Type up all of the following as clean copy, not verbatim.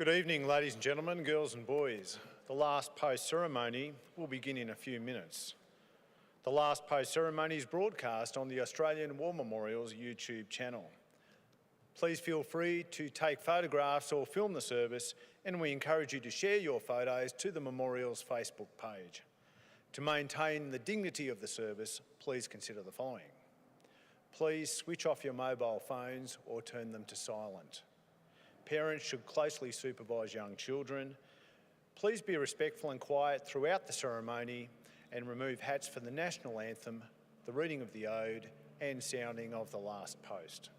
Good evening, ladies and gentlemen, girls and boys. The last post ceremony will begin in a few minutes. The last post ceremony is broadcast on the Australian War Memorial's YouTube channel. Please feel free to take photographs or film the service, and we encourage you to share your photos to the Memorial's Facebook page. To maintain the dignity of the service, please consider the following. Please switch off your mobile phones or turn them to silent. Parents should closely supervise young children. Please be respectful and quiet throughout the ceremony and remove hats for the national anthem, the reading of the ode and sounding of the last post.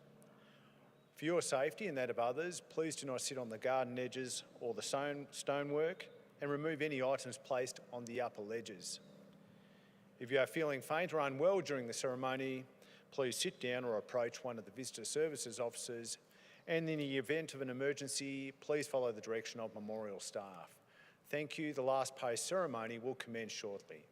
For your safety and that of others, please do not sit on the garden edges or the stonework and remove any items placed on the upper ledges. If you are feeling faint or unwell during the ceremony, please sit down or approach one of the Visitor Services officers, and in the event of an emergency, please follow the direction of Memorial staff. Thank you. The last post ceremony will commence shortly.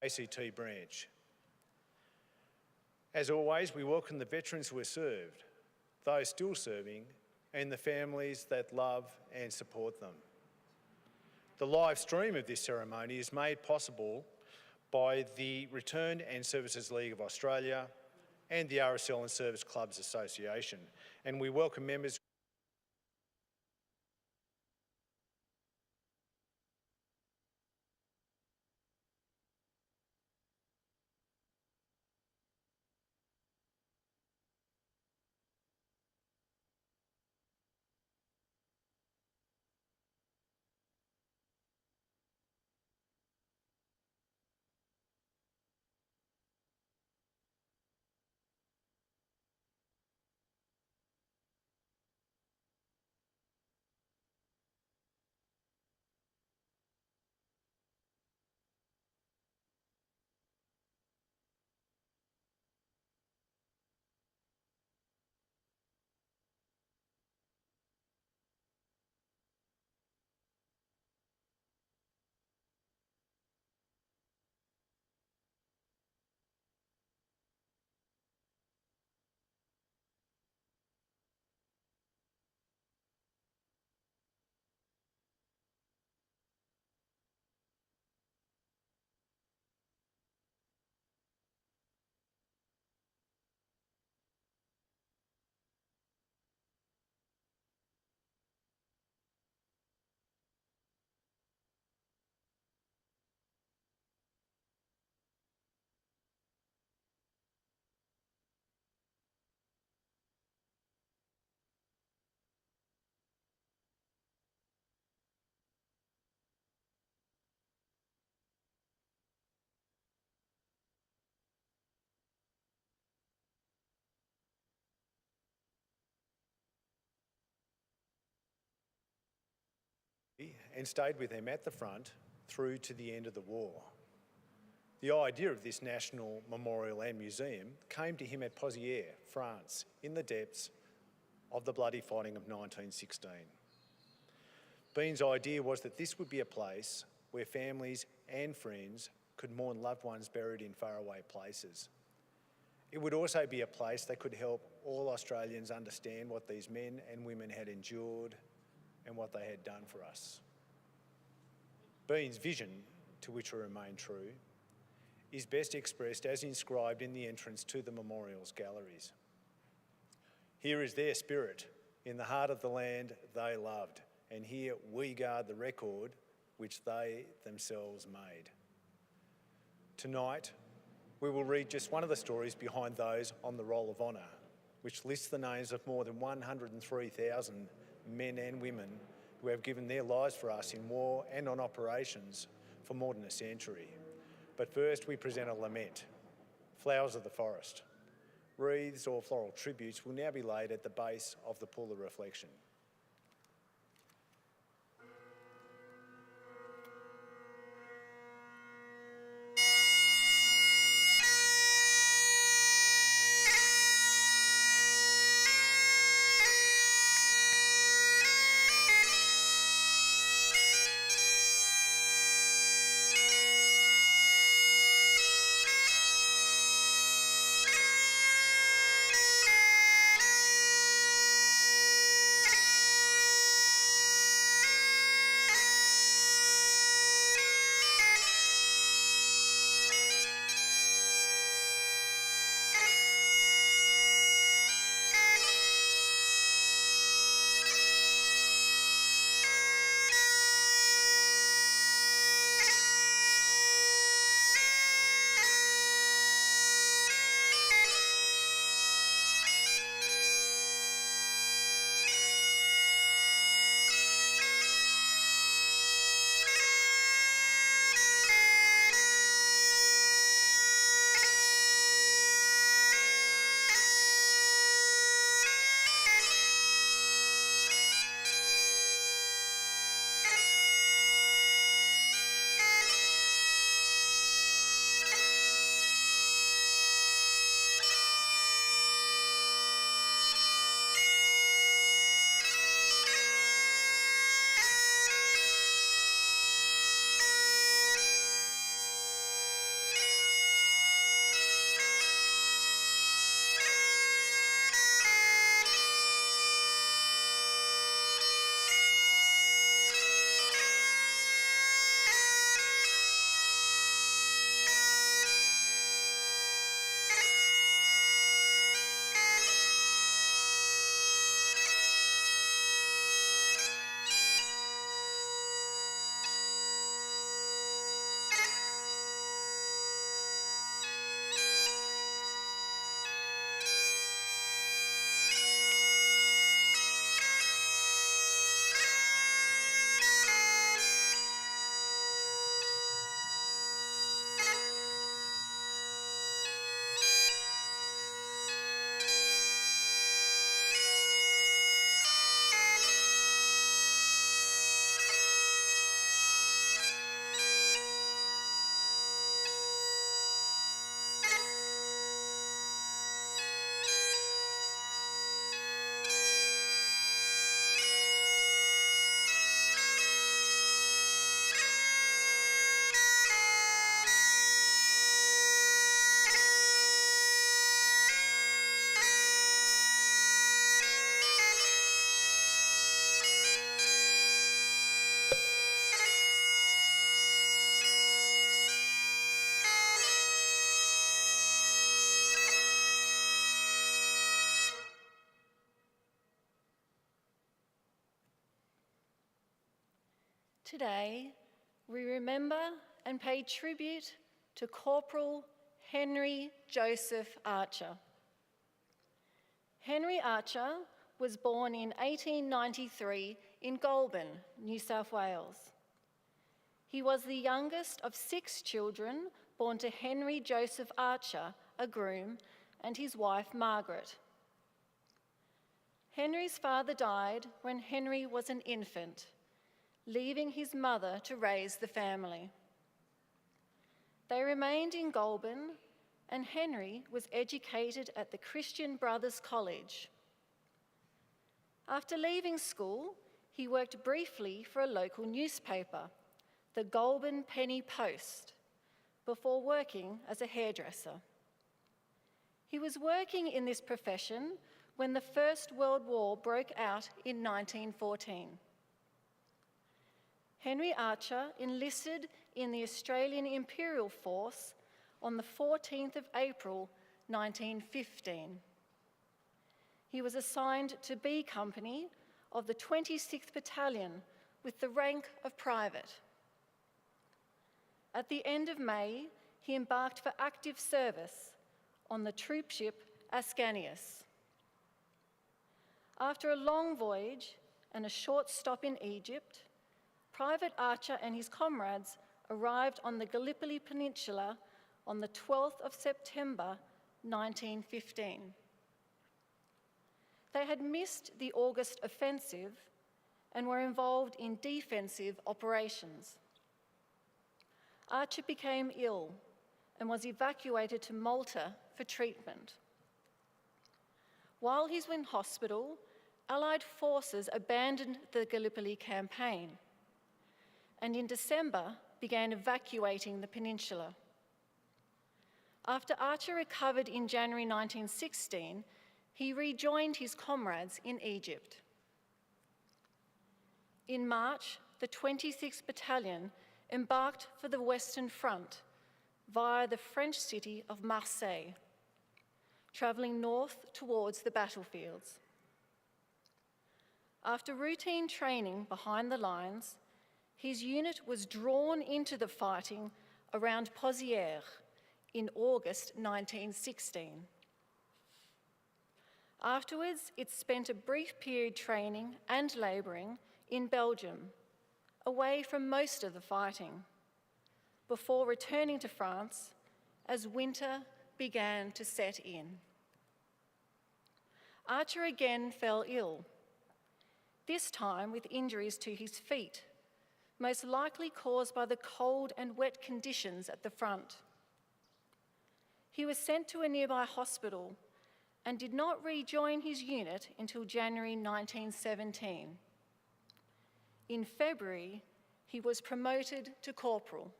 ACT branch. As always, we welcome the veterans who are served, those still serving, and the families that love and support them. The live stream of this ceremony is made possible by the Return and Services League of Australia and the RSL and Service Clubs Association, and we welcome members and stayed with them at the front through to the end of the war. The idea of this national memorial and museum came to him at Pozières, France, in the depths of the bloody fighting of 1916. Bean's idea was that this would be a place where families and friends could mourn loved ones buried in faraway places. It would also be a place that could help all Australians understand what these men and women had endured and what they had done for us. Bean's vision, to which I remain true, is best expressed as inscribed in the entrance to the memorial's galleries. Here is their spirit, in the heart of the land they loved, and here we guard the record which they themselves made. Tonight, we will read just one of the stories behind those on the Roll of Honour, which lists the names of more than 103,000 men and women who have given their lives for us in war and on operations for more than a century. But first we present a lament, Flowers of the Forest. Wreaths or floral tributes will now be laid at the base of the Pool of Reflection. Today, we remember and pay tribute to Corporal Henry Joseph Archer. Henry Archer was born in 1893 in Goulburn, New South Wales. He was the youngest of 6 children born to Henry Joseph Archer, a groom, and his wife Margaret. Henry's father died when Henry was an infant, leaving his mother to raise the family. They remained in Goulburn, and Henry was educated at the Christian Brothers College. After leaving school, he worked briefly for a local newspaper, the Goulburn Penny Post, before working as a hairdresser. He was working in this profession when the First World War broke out in 1914. Henry Archer enlisted in the Australian Imperial Force on the 14th of April 1915. He was assigned to B Company of the 26th Battalion with the rank of private. At the end of May, he embarked for active service on the troop ship Ascanius. After a long voyage and a short stop in Egypt, Private Archer and his comrades arrived on the Gallipoli Peninsula on the 12th of September 1915. They had missed the August offensive and were involved in defensive operations. Archer became ill and was evacuated to Malta for treatment. While he was in hospital, Allied forces abandoned the Gallipoli campaign and in December began evacuating the peninsula. After Archer recovered in January 1916, he rejoined his comrades in Egypt. In March, the 26th Battalion embarked for the Western Front via the French city of Marseille, travelling north towards the battlefields. After routine training behind the lines, his unit was drawn into the fighting around Pozières in August 1916. Afterwards, it spent a brief period training and labouring in Belgium, away from most of the fighting, before returning to France as winter began to set in. Archer again fell ill, this time with injuries to his feet, most likely caused by the cold and wet conditions at the front. He was sent to a nearby hospital and did not rejoin his unit until January 1917. In February, he was promoted to corporal.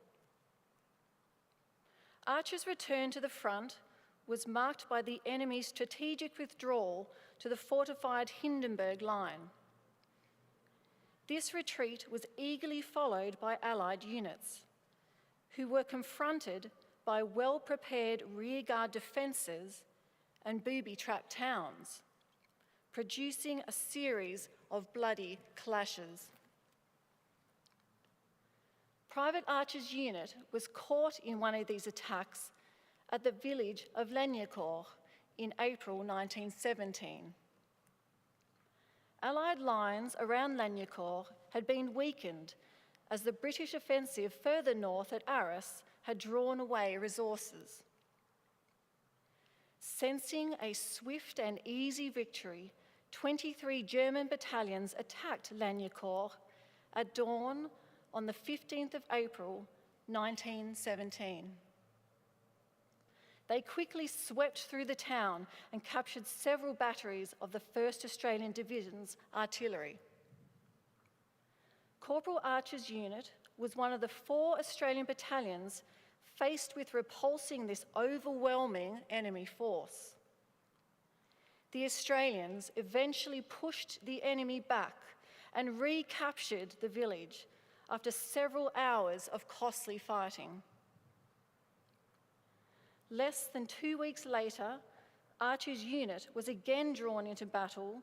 Archer's return to the front was marked by the enemy's strategic withdrawal to the fortified Hindenburg Line. This retreat was eagerly followed by Allied units, who were confronted by well-prepared rearguard defences and booby-trapped towns, producing a series of bloody clashes. Private Archer's unit was caught in one of these attacks at the village of Lagnicourt in April 1917. Allied lines around Lagnicourt had been weakened as the British offensive further north at Arras had drawn away resources. Sensing a swift and easy victory, 23 German battalions attacked Lagnicourt at dawn on the 15th of April 1917. They quickly swept through the town and captured several batteries of the 1st Australian Division's artillery. Corporal Archer's unit was one of the 4 Australian battalions faced with repulsing this overwhelming enemy force. The Australians eventually pushed the enemy back and recaptured the village after several hours of costly fighting. Less than 2 weeks later, Archer's unit was again drawn into battle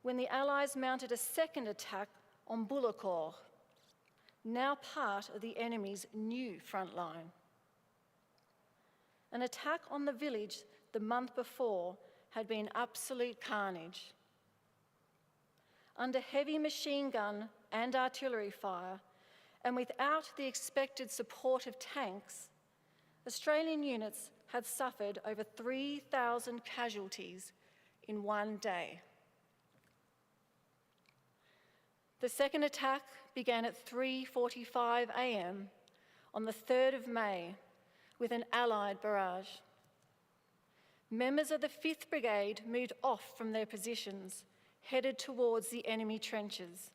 when the Allies mounted a second attack on Bullecourt, now part of the enemy's new front line. An attack on the village the month before had been absolute carnage. Under heavy machine gun and artillery fire, and without the expected support of tanks, Australian units had suffered over 3,000 casualties in one day. The second attack began at 3:45 a.m. on the 3rd of May with an Allied barrage. Members of the 5th Brigade moved off from their positions, headed towards the enemy trenches.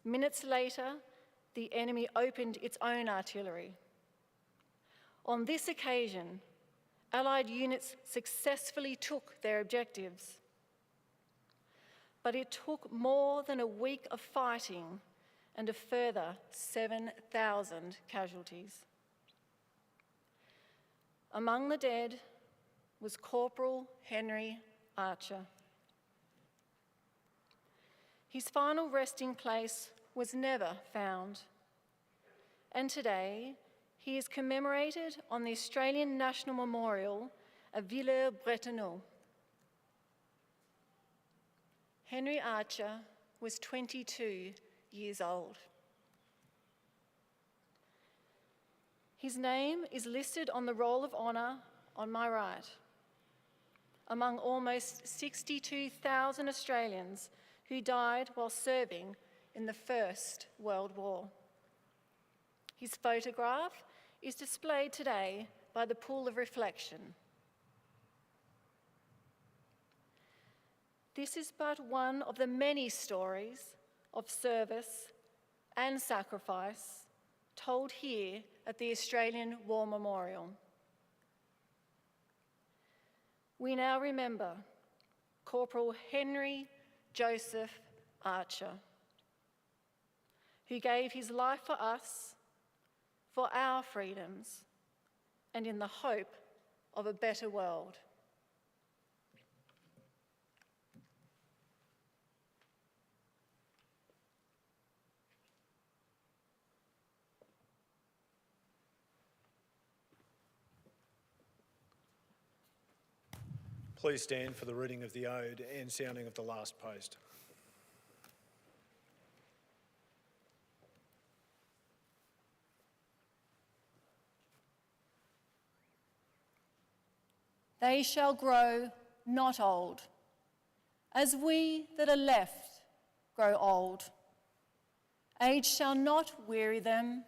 Minutes later, the enemy opened its own artillery. On this occasion, Allied units successfully took their objectives. But it took more than a week of fighting and a further 7,000 casualties. Among the dead was Corporal Henry Archer. His final resting place was never found, and today he is commemorated on the Australian National Memorial at Villers-Bretonneux. Henry Archer was 22 years old. His name is listed on the Roll of Honour on my right, among almost 62,000 Australians who died while serving in the First World War. His photograph is displayed today by the Pool of Reflection. This is but one of the many stories of service and sacrifice told here at the Australian War Memorial. We now remember Corporal Henry Joseph Archer, who gave his life for us, for our freedoms, and in the hope of a better world. Please stand for the reading of the ode and sounding of the last post. They shall grow not old, as we that are left grow old. Age shall not weary them,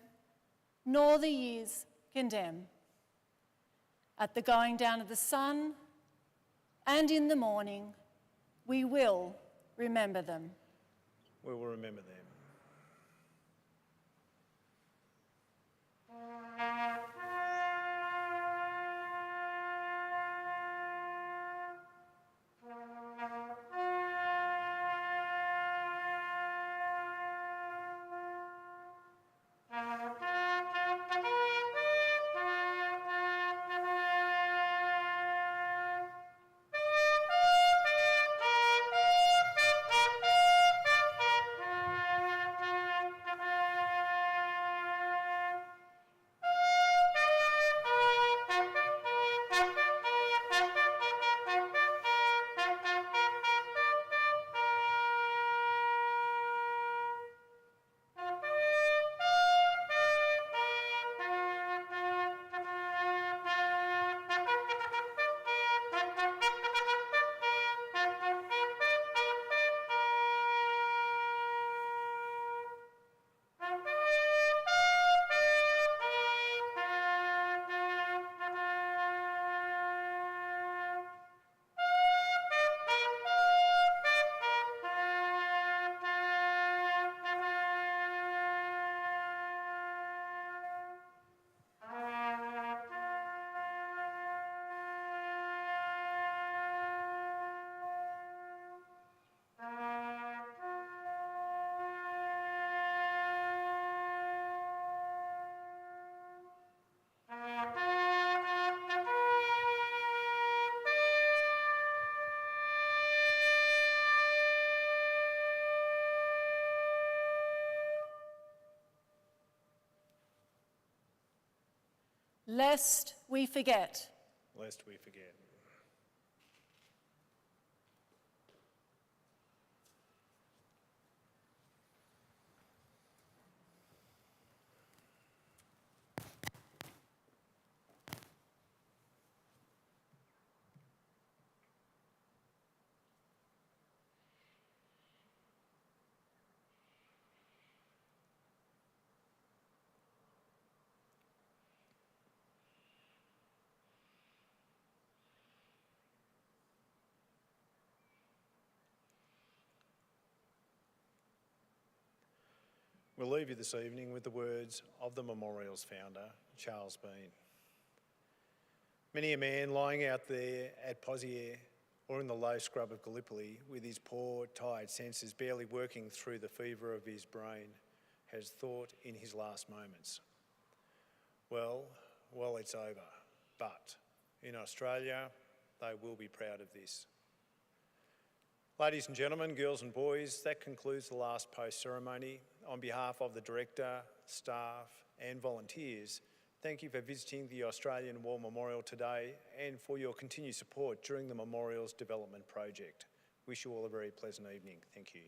nor the years condemn. At the going down of the sun, and in the morning, we will remember them. We will remember them. Lest we forget. Lest we forget. We'll leave you this evening with the words of the memorial's founder, Charles Bean. Many a man lying out there at Pozier or in the low scrub of Gallipoli with his poor, tired senses barely working through the fever of his brain has thought in his last moments, well, it's over, but in Australia, they will be proud of this. Ladies and gentlemen, girls and boys, that concludes the last post ceremony. On behalf of the director, staff and volunteers, thank you for visiting the Australian War Memorial today and for your continued support during the memorial's development project. Wish you all a very pleasant evening. Thank you.